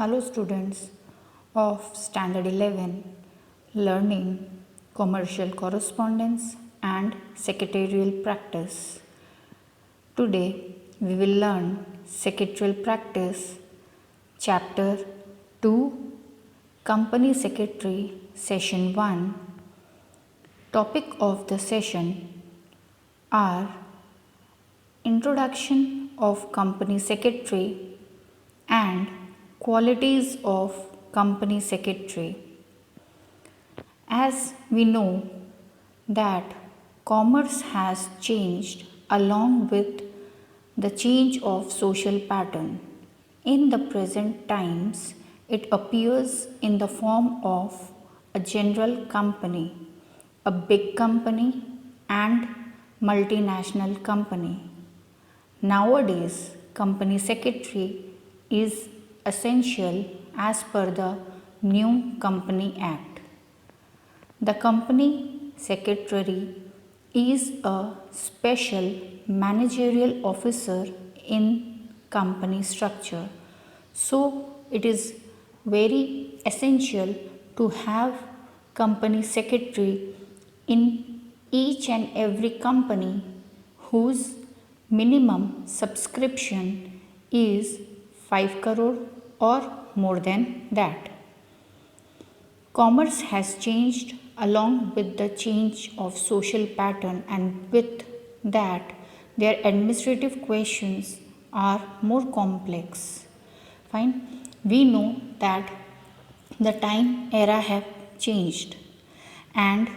Hello, students of Standard 11, learning commercial correspondence and secretarial practice. Today, we will learn secretarial practice, chapter 2, Company Secretary, session 1. Topic of the session are introduction of company secretary and qualities of company secretary. As we know that commerce has changed along with the change of social pattern. In the present times, it appears in the form of a general company, a big company and multinational company. Nowadays, company secretary is essential as per the new Company Act. The company secretary is a special managerial officer in company structure. So it is very essential to have company secretary in each and every company whose minimum subscription is 5 crore or more than that. Commerce has changed along with the change of social pattern, and with that their administrative questions are more complex. Fine. We know that the time era have changed and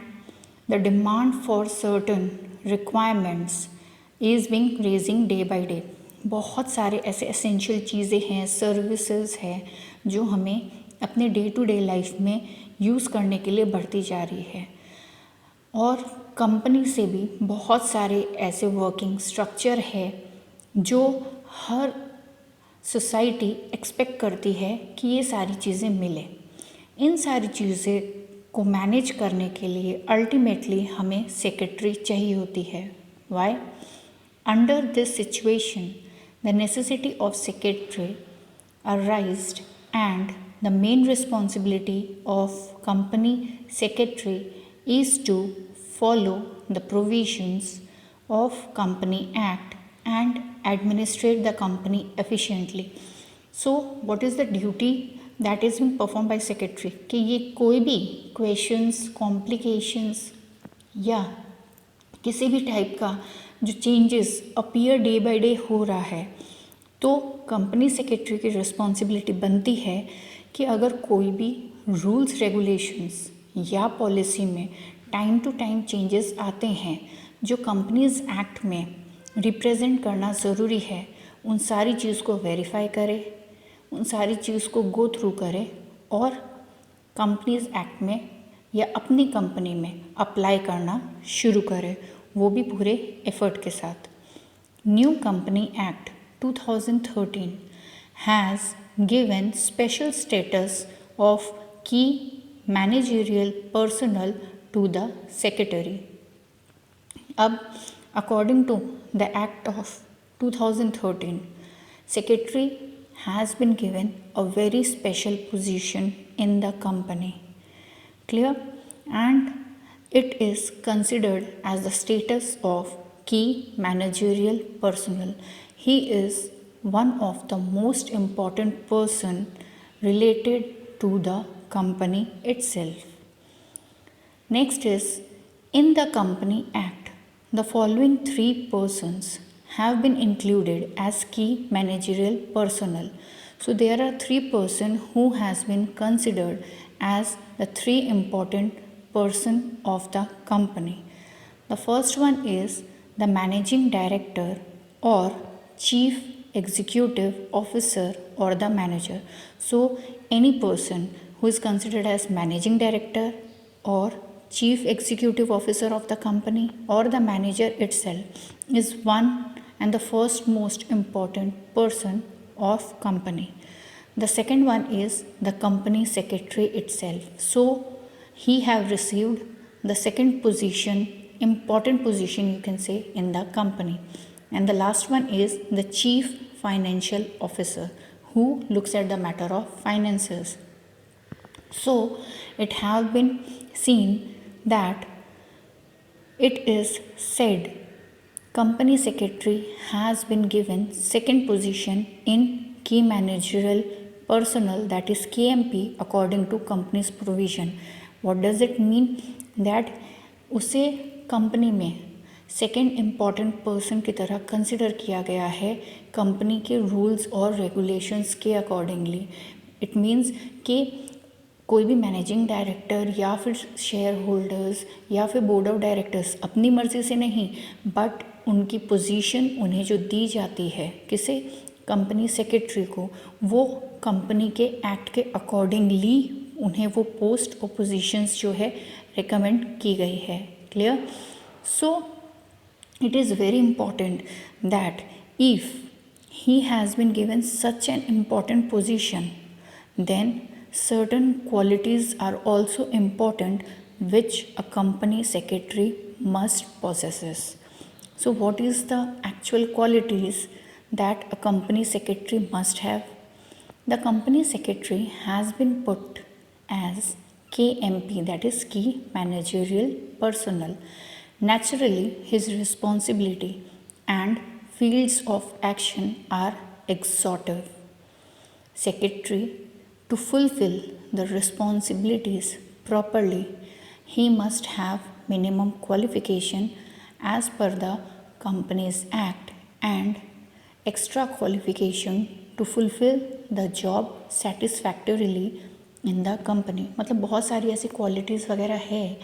the demand for certain requirements is being raising day by day. बहुत सारे ऐसे essential चीज़ें हैं, services है जो हमें अपने day to day life में यूज़ करने के लिए बढ़ती जा रही है, और कंपनी से भी बहुत सारे ऐसे वर्किंग स्ट्रक्चर है जो हर सोसाइटी एक्सपेक्ट करती है कि ये सारी चीज़ें मिले। इन सारी चीज़ें को मैनेज करने के लिए अल्टीमेटली हमें सेक्रेटरी चाहिए होती है। Why? Under this situation the necessity of secretary arised, and the main responsibility of company secretary is to follow the provisions of Company Act and administrate the company efficiently. So what is the duty that is being performed by secretary? कि ये कोई भी questions, complications या किसी भी type का जो changes appear day by day हो रहा है, तो कंपनी सेक्रेटरी की रिस्पॉन्सिबिलिटी बनती है कि अगर कोई भी रूल्स रेगुलेशंस या पॉलिसी में टाइम टू टाइम चेंजेस आते हैं जो कंपनीज एक्ट में रिप्रेजेंट करना ज़रूरी है, उन सारी चीज़ को वेरीफाई करे, उन सारी चीज़ को गो थ्रू करे और कंपनीज एक्ट में या अपनी कंपनी में अप्लाई करना शुरू करे, वो भी पूरे एफर्ट के साथ। New company act 2013 has given special status of key managerial personnel to the secretary. अब according to the act of 2013, secretary has been given a very special position in the company. Clear? And it is considered as the status of key managerial personnel. He is one of the most important person related to the company itself. Next is, in the Company Act, the following 3 persons have been included as key managerial personnel. So there are 3 persons who has been considered as the 3 important person of the company. The first one is the managing director or chief executive officer or the manager. So any person who is considered as managing director or chief executive officer of the company or the manager itself is one and the first most important person of company. The second one is the company secretary itself. So he have received the second position, important position you can say, in the company. And the last one is the chief financial officer, who looks at the matter of finances. So it have been seen that it is said company secretary has been given second position in key managerial personnel, that is KMP, according to company's provision. What does it mean? That उसे company में second important person की तरह consider किया गया है company के rules और regulations के अकॉर्डिंगली. इट मीन्स कि कोई भी मैनेजिंग डायरेक्टर या फिर शेयर होल्डर्स या फिर बोर्ड ऑफ डायरेक्टर्स अपनी मर्ज़ी से नहीं, बट उनकी पोजीशन उन्हें जो दी जाती है किसे, कंपनी सेक्रेटरी को, वो कंपनी के एक्ट के अकॉर्डिंगली उन्हें वो पोस्ट और पोजीशंस जो है रिकमेंड की गई है. Clear? So it is very important that if he has been given such an important position, then certain qualities are also important which a company secretary must possesses. So what is the actual qualities that a company secretary must have? The company secretary has been put as KMP, that is key managerial personnel. Naturally, his responsibility and fields of action are exhaustive. Secretary, to fulfill the responsibilities properly, he must have minimum qualification as per the Companies Act and extra qualification to fulfill the job satisfactorily in the company. मतलब बहुत सारी ऐसी qualities वगैरह है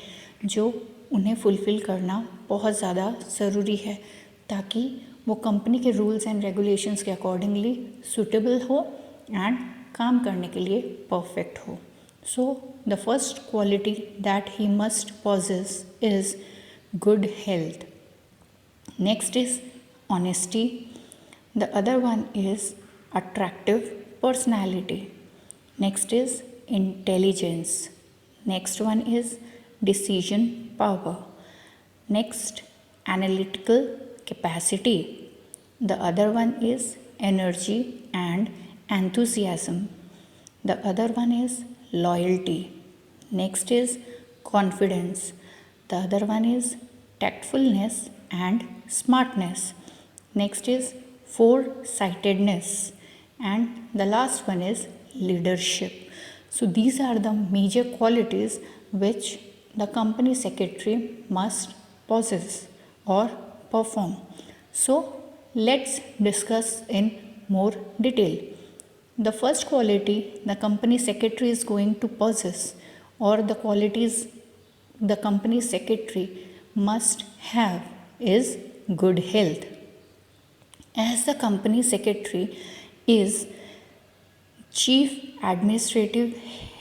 जो उन्हें fulfil करना बहुत ज़्यादा ज़रूरी है ताकि वो कंपनी के रूल्स एंड रेगुलेशंस के अकॉर्डिंगली सूटेबल हो एंड काम करने के लिए परफेक्ट हो. So the first quality that he must possess is good health. Next is honesty. The other one is attractive personality. Next is intelligence. Next one is decision power. Next, analytical capacity. The other one is energy and enthusiasm. The other one is loyalty. Next is confidence. The other one is tactfulness and smartness. Next is foresightedness. And the last one is leadership. So these are the major qualities which the company secretary must possess or perform. So let's discuss in more detail. The first quality the company secretary is going to possess, or the qualities the company secretary must have, is good health. As the company secretary is chief administrative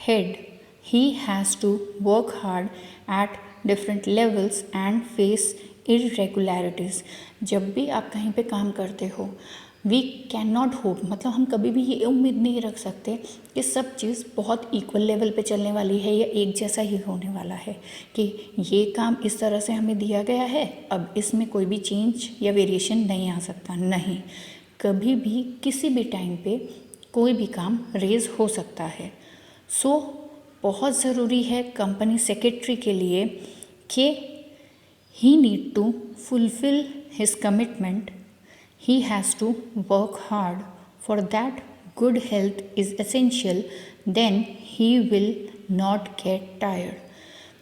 head, he has to work hard at different levels and face irregularities. जब भी आप कहीं पे काम करते हो, we can not hope, मतलब हम कभी भी ये उम्मीद नहीं रख सकते कि सब चीज़ बहुत इक्वल लेवल पे चलने वाली है या एक जैसा ही होने वाला है कि ये काम इस तरह से हमें दिया गया है, अब इसमें कोई भी चेंज या वेरिएशन नहीं आ सकता. नहीं, कभी भी किसी भी टाइम पे कोई भी काम रेज हो सकता है. सो बहुत ज़रूरी है कंपनी सेक्रेटरी के लिए कि he need to fulfil his commitment. He has to work hard. For that good health is essential. Then he will not get tired.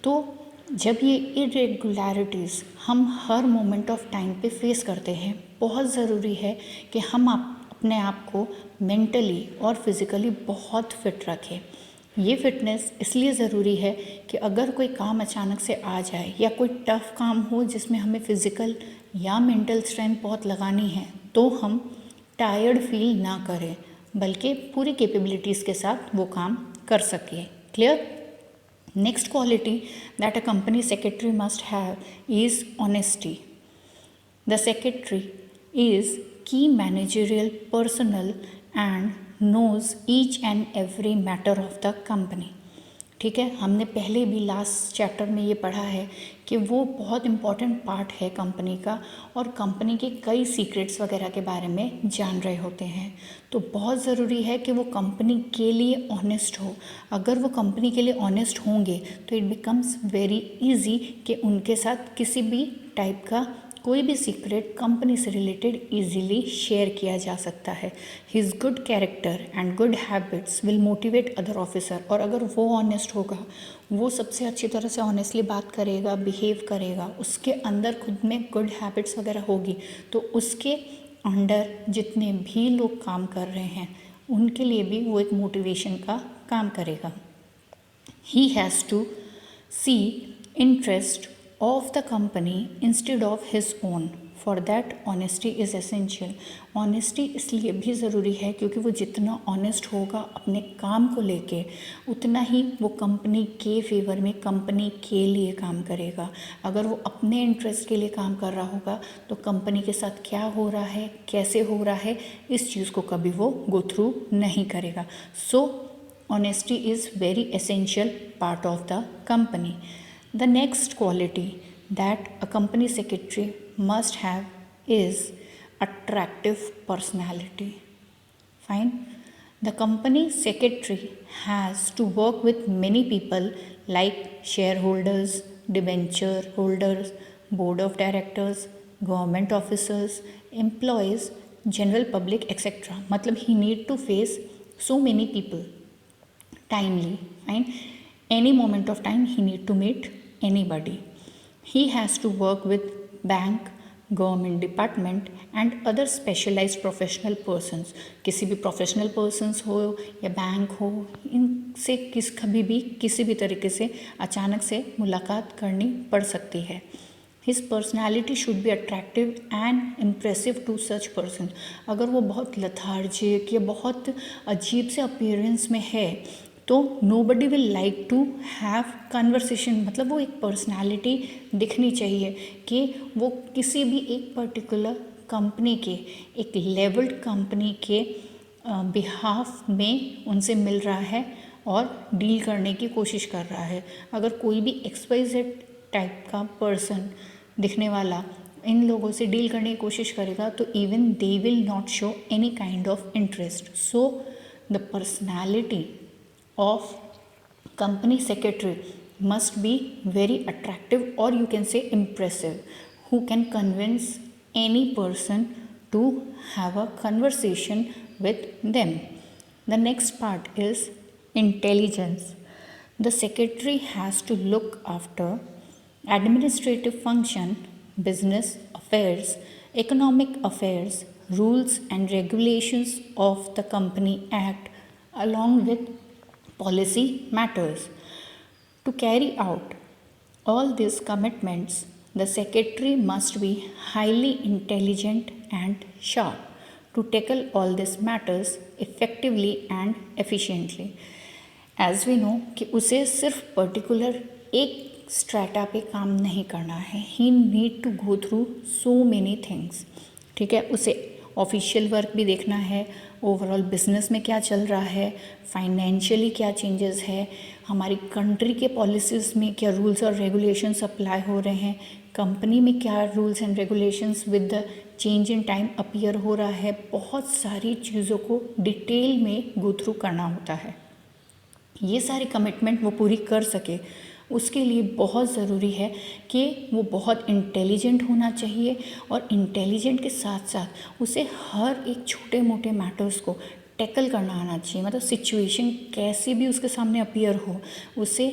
तो जब ये इरेगुलरिटीज़ हम हर मोमेंट ऑफ टाइम पे फेस करते हैं, बहुत ज़रूरी है कि हम अपने आप को मेंटली और फिज़िकली बहुत फिट रखें. ये फिटनेस इसलिए ज़रूरी है कि अगर कोई काम अचानक से आ जाए या कोई टफ़ काम हो जिसमें हमें फ़िज़िकल या मेंटल स्ट्रेंथ बहुत लगानी है, तो हम टायर्ड फील ना करें, बल्कि पूरी कैपेबिलिटीज़ के साथ वो काम कर सकें. Clear? Next quality that a company secretary must have is honesty. The secretary is key managerial personal and knows each and every matter of the company. ठीक है, हमने पहले भी लास्ट चैप्टर में ये पढ़ा है कि वो बहुत इम्पॉर्टेंट पार्ट है कंपनी का, और कंपनी के कई सीक्रेट्स वगैरह के बारे में जान रहे होते हैं। तो बहुत ज़रूरी है कि वो कंपनी के लिए ऑनेस्ट हो। अगर वो कंपनी के लिए ऑनेस्ट होंगे तो इट बिकम्स वेरी इजी कि उनके साथ किसी भी टाइप का कोई भी सीक्रेट कंपनी से रिलेटेड इजीली शेयर किया जा सकता है। His good character and good habits will motivate other officer. और अगर वो ऑनेस्ट होगा, वो सबसे अच्छी तरह से ऑनेस्टली बात करेगा, बिहेव करेगा, उसके अंदर खुद में गुड हैबिट्स वगैरह होगी, तो उसके अंडर जितने भी लोग काम कर रहे हैं उनके लिए भी वो एक मोटिवेशन का काम करेगा। He has to see interest of the company instead of his own. For that honesty is essential. Honesty इसलिए भी ज़रूरी है क्योंकि वो जितना ऑनेस्ट होगा अपने काम को लेके, उतना ही वो कंपनी के फेवर में, कंपनी के लिए काम करेगा। अगर वो अपने इंटरेस्ट के लिए काम कर रहा होगा तो कंपनी के साथ क्या हो रहा है, कैसे हो रहा है, इस चीज़ को कभी वो गो थ्रू नहीं करेगा। सो honesty is very essential part of the company. The next quality that a company secretary must have is attractive personality. Fine. The company secretary has to work with many people like shareholders, debenture holders, board of directors, government officers, employees, general public, etc. मतलब he need to face so many people timely, and any moment of time he need to meet anybody. He has to work with bank, government department and other specialised professional persons. किसी भी professional persons हो या bank हो, इनसे कभी भी किसी भी तरीके से अचानक से मुलाकात करनी पड़ सकती है। His personality should be attractive and impressive to such person. अगर वो बहुत लथार्जिक या बहुत अजीब से अपीयरेंस में है तो nobody will like to have conversation. मतलब वो एक पर्सनालिटी दिखनी चाहिए कि वो किसी भी एक पर्टिकुलर कंपनी के, एक लेवल्ड कंपनी के बिहाफ में उनसे मिल रहा है और डील करने की कोशिश कर रहा है। अगर कोई भी XYZ टाइप का पर्सन दिखने वाला इन लोगों से डील करने की कोशिश करेगा तो even they will not show any kind of interest. So the personality of company secretary must be very attractive, or you can say impressive, who can convince any person to have a conversation with them. The next part is intelligence. The secretary has to look after administrative function, business affairs, economic affairs, rules and regulations of the company act, along with policy matters. To carry out all these commitments, the secretary must be highly intelligent and sharp to tackle all these matters effectively and efficiently. As we know कि उसे सिर्फ particular एक strata पे काम नहीं करना है, he need to go through so many things. ठीक है, उसे ऑफिशियल वर्क भी देखना है, ओवरऑल बिजनेस में क्या चल रहा है, फाइनेंशियली क्या चेंजेस है, हमारी कंट्री के पॉलिसीज़ में क्या रूल्स और रेगुलेशंस अप्लाई हो रहे हैं, कंपनी में क्या rules and regulations with the change in time appear हो रहा है। बहुत सारी चीज़ों को डिटेल में गो थ्रू करना होता है। ये सारी कमिटमेंट वो पूरी कर सके, उसके लिए बहुत ज़रूरी है कि वो बहुत इंटेलिजेंट होना चाहिए, और इंटेलिजेंट के साथ साथ उसे हर एक छोटे मोटे मैटर्स को टैकल करना आना चाहिए। मतलब सिचुएशन कैसी भी उसके सामने अपीयर हो, उसे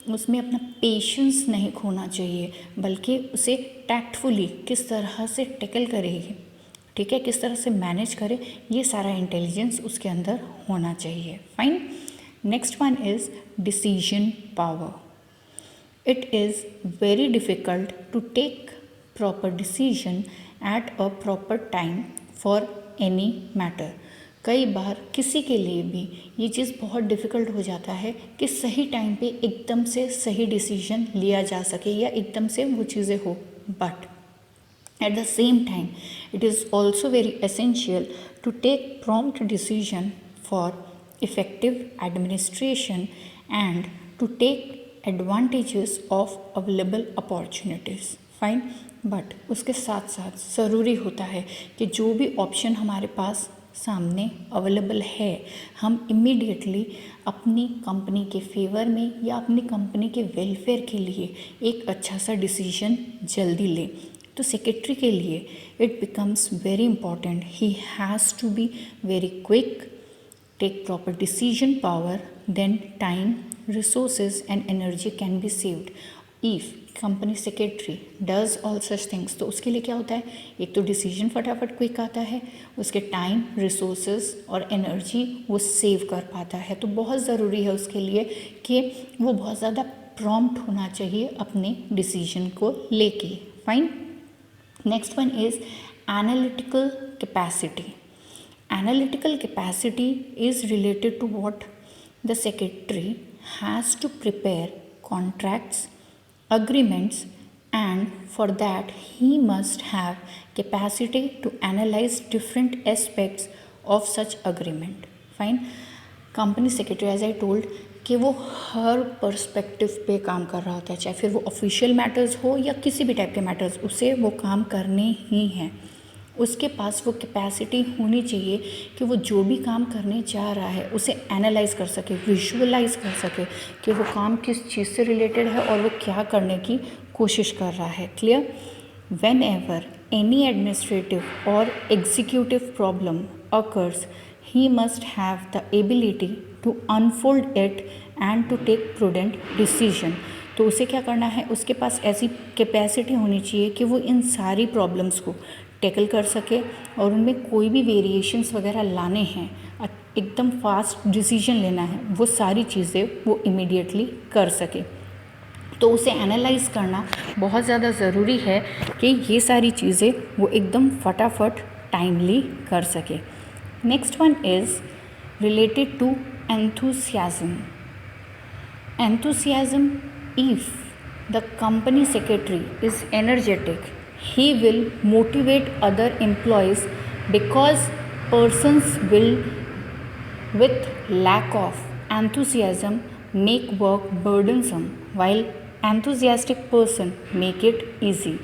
उसमें अपना पेशेंस नहीं खोना चाहिए, बल्कि उसे टैक्टफुली किस तरह से टैकल करेगी, ठीक है, किस तरह से मैनेज करे, ये सारा इंटेलिजेंस उसके अंदर होना चाहिए। Fine. Next one is decision power. It is very difficult to take proper decision at a proper time for any matter. कई बार किसी के लिए भी ये चीज़ बहुत डिफ़िकल्ट हो जाता है कि सही टाइम पे एकदम से सही डिसीजन लिया जा सके या एकदम से वो चीज़ें हो, but at the same time it is also very essential to take prompt decision for effective administration and to take advantages of available opportunities. Fine, but उसके साथ साथ ज़रूरी होता है कि जो भी ऑप्शन हमारे पास सामने अवेलेबल है हम इमीडिएटली अपनी कंपनी के फेवर में या अपनी कंपनी के वेलफेयर के लिए एक अच्छा सा डिसीजन जल्दी लें. तो सेक्रेटरी के लिए it becomes very important, he has to be very quick, take proper decision power, then time, resources and energy can be saved. If company secretary does all such things, तो उसके लिए क्या होता है, एक तो डिसीजन फटाफट क्विक आता है, उसके टाइम, रिसोर्सेज और एनर्जी वो सेव कर पाता है. तो बहुत ज़रूरी है उसके लिए कि वो बहुत ज़्यादा प्रॉम्प्ट होना चाहिए अपने डिसीजन को लेके. Fine. Next one is analytical capacity. Analytical capacity is related to what the secretary has to prepare contracts, agreements, and for that he must have capacity to analyze different aspects of such agreement. Fine. Company secretary, as I told, कि वो हर perspective पे काम कर रहा होता है, चाहे फिर वो ऑफिशियल मैटर्स हो या किसी भी टाइप के मैटर्स, उसे वो काम करने ही हैं. उसके पास वो कैपेसिटी होनी चाहिए कि वो जो भी काम करने जा रहा है उसे एनालाइज कर सके, विजुअलाइज कर सके कि वो काम किस चीज़ से रिलेटेड है और वो क्या करने की कोशिश कर रहा है. Clear. Whenever any administrative और executive problem occurs, he must have the ability to unfold it and to take prudent decision. तो उसे क्या करना है, उसके पास ऐसी कैपेसिटी होनी चाहिए कि वो इन सारी प्रॉब्लम्स को टैकल कर सके और उनमें कोई भी वेरिएशंस वगैरह लाने हैं, एकदम फास्ट डिसीजन लेना है, वो सारी चीज़ें वो इमीडिएटली कर सके. तो उसे एनालाइज करना बहुत ज़्यादा ज़रूरी है कि ये सारी चीज़ें वो एकदम फटाफट टाइमली कर सके. Next one is related to enthusiasm. Enthusiasm, if the company secretary is energetic, he will motivate other employees, because persons will with lack of enthusiasm make work burdensome, while enthusiastic person make it easy.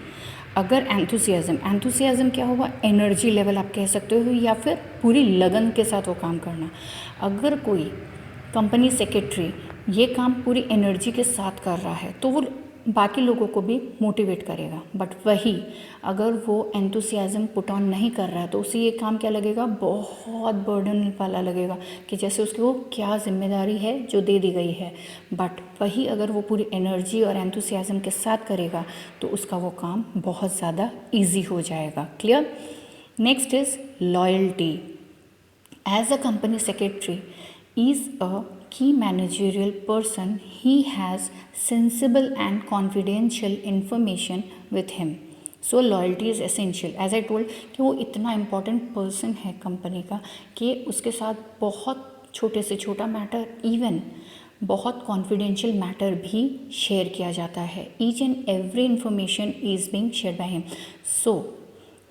अगर enthusiasm क्या होगा, energy level आप कह सकते हो, या फिर पूरी लगन के साथ वो काम करना. अगर कोई कंपनी सेक्रेटरी ये काम पूरी एनर्जी के साथ कर रहा है तो वो बाकी लोगों को भी मोटिवेट करेगा. बट वही अगर वो एंथुसियाज्म पुट ऑन नहीं कर रहा है तो उसे ये काम क्या लगेगा, बहुत बर्डन वाला लगेगा कि जैसे उसकी वो क्या जिम्मेदारी है जो दे दी गई है. बट वही अगर वो पूरी एनर्जी और एंथुसियाज्म के साथ करेगा तो उसका वो काम बहुत ज़्यादा ईजी हो जाएगा. Clear. Next is loyalty. As a company secretary is a key managerial person, he has sensible and confidential information with him. So loyalty is essential. As I told कि वो इतना important person है company का कि उसके साथ बहुत छोटे से छोटा मैटर, इवन बहुत कॉन्फिडेंशियल मैटर भी शेयर किया जाता है. Each and every information is being share by him. So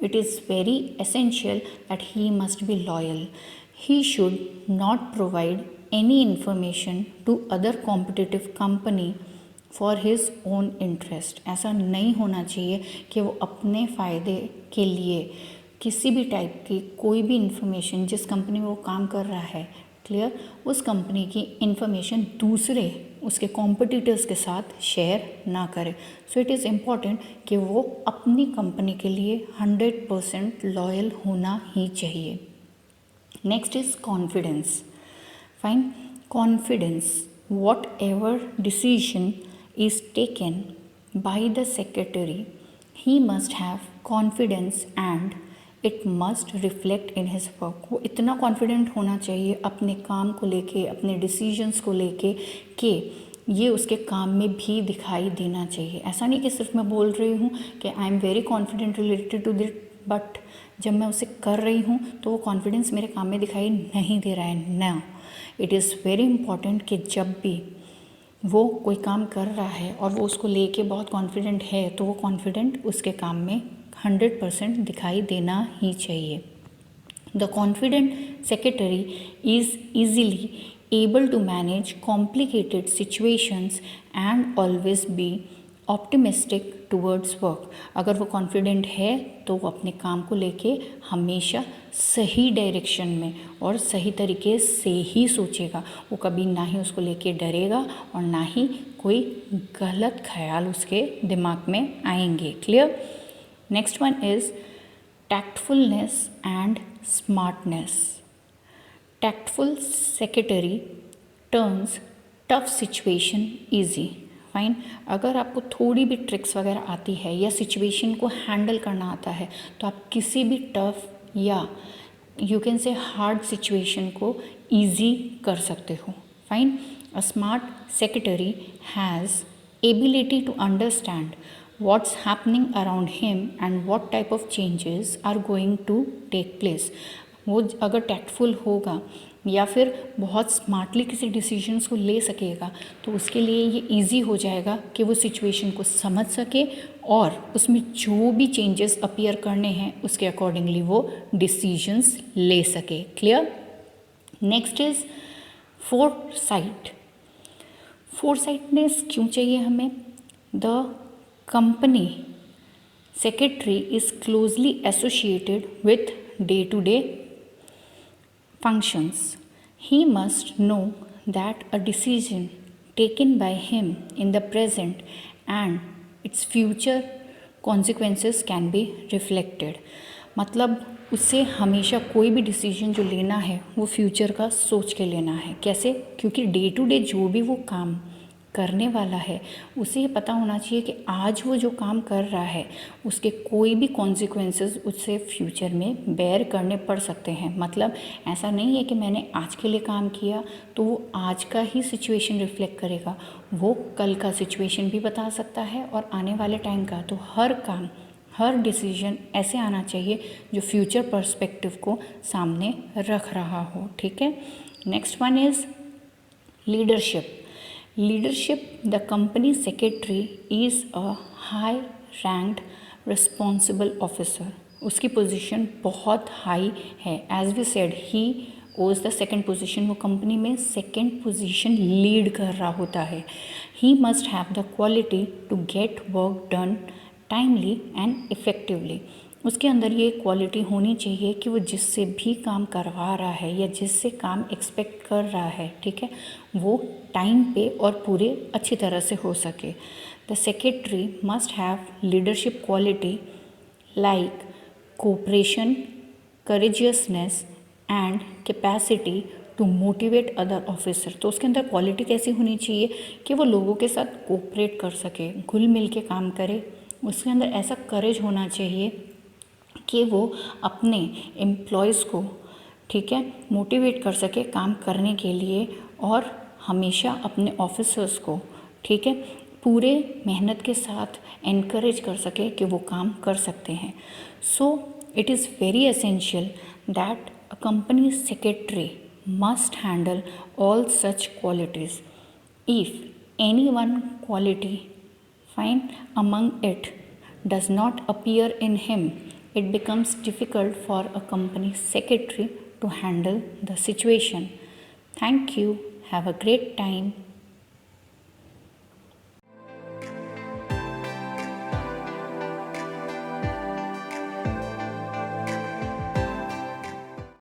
it is very essential that he must be loyal. He should not provide any information to other competitive company for his own interest. ऐसा नहीं होना चाहिए कि वो अपने फ़ायदे के लिए किसी भी टाइप की कोई भी इंफॉर्मेशन, जिस कंपनी में वो काम कर रहा है, क्लियर, उस कंपनी की इंफॉर्मेशन दूसरे उसके कॉम्पिटिटर्स के साथ शेयर ना करे. सो इट इज़ इम्पॉर्टेंट कि वो अपनी कंपनी के लिए 100% लॉयल होना ही चाहिए. Next is confidence. Fine. Confidence, what ever decision is taken by the secretary, he must have confidence and it must reflect in his work. वो इतना कॉन्फिडेंट होना चाहिए अपने काम को लेके, अपने डिसीजंस को लेके कि ये उसके काम में भी दिखाई देना चाहिए. ऐसा नहीं कि सिर्फ मैं बोल रही हूँ कि I am very confident related to this, but जब मैं उसे कर रही हूँ तो वो कॉन्फिडेंस मेरे काम में दिखाई नहीं दे रहा है. ना, इट इज़ वेरी इंपॉर्टेंट कि जब भी वो कोई काम कर रहा है और वो उसको लेके बहुत कॉन्फिडेंट है तो वो कॉन्फिडेंट उसके काम में 100% दिखाई देना ही चाहिए. The confident secretary is easily able to manage complicated situations and always be optimistic towards work. अगर वो कॉन्फिडेंट है तो वो अपने काम को लेके हमेशा सही डायरेक्शन में और सही तरीके से ही सोचेगा. वो कभी ना ही उसको लेके डरेगा और ना ही कोई गलत ख्याल उसके दिमाग में आएंगे. Clear? Next one is tactfulness and smartness. Tactful secretary turns tough situation easy. Fine. अगर आपको थोड़ी भी ट्रिक्स वगैरह आती है या सिचुएशन को हैंडल करना आता है तो आप किसी भी टफ या you can say hard situation को ईजी कर सकते हो. Fine. A smart secretary has ability to understand what's happening around him and what type of changes are going to take place. वो अगर टैक्टफुल होगा या फिर बहुत स्मार्टली किसी डिसीजंस को ले सकेगा तो उसके लिए ये इजी हो जाएगा कि वो सिचुएशन को समझ सके और उसमें जो भी चेंजेस अपीयर करने हैं उसके अकॉर्डिंगली वो डिसीजंस ले सके. Clear? Next is foresight. Foresightness क्यों चाहिए हमें? The company secretary is closely associated with day-to-day functions. He must know that a decision taken by him in the present and its future consequences can be reflected. मतलब उससे हमेशा कोई भी decision जो लेना है वो फ्यूचर का सोच के लेना है. कैसे? क्योंकि डे टू डे जो भी वो काम करने वाला है उसे ये पता होना चाहिए कि आज वो जो काम कर रहा है उसके कोई भी कॉन्सिक्वेंसेस उससे फ्यूचर में बेयर करने पड़ सकते हैं. मतलब ऐसा नहीं है कि मैंने आज के लिए काम किया तो वो आज का ही सिचुएशन रिफ्लेक्ट करेगा. वो कल का सिचुएशन भी बता सकता है और आने वाले टाइम का. तो हर काम, हर डिसीजन ऐसे आना चाहिए जो फ्यूचर पर्सपेक्टिव को सामने रख रहा हो. ठीक है? Next one is leadership. Leadership. The company secretary is a high ranked responsible officer. उसकी पोजीशन बहुत हाई है. एज वी सेड ही ओज द सेकेंड पोजीशन. वो कंपनी में सेकेंड पोजीशन लीड कर रहा होता है. He must have the quality to get work done timely and effectively. उसके अंदर ये क्वालिटी होनी चाहिए कि वो जिससे भी काम करवा रहा है या जिससे काम एक्सपेक्ट कर रहा है, ठीक है, वो टाइम पे और पूरे अच्छी तरह से हो सके. The secretary must have leadership quality like cooperation, courageousness and capacity to motivate other officer. तो उसके अंदर क्वालिटी कैसी होनी चाहिए कि वो लोगों के साथ कोऑपरेट कर सके, घुल मिल के काम करे. उसके अंदर ऐसा करेज होना चाहिए कि वो अपने एम्प्लॉयज़ को, ठीक है, मोटिवेट कर सके काम करने के लिए और हमेशा अपने ऑफिसर्स को, ठीक है, पूरे मेहनत के साथ एनकरेज कर सके कि वो काम कर सकते हैं. So it is very essential that a company secretary must handle all such qualities. If any one quality fine among it does not appear in him, it becomes difficult for a company secretary to handle the situation. Thank you. Have a great time.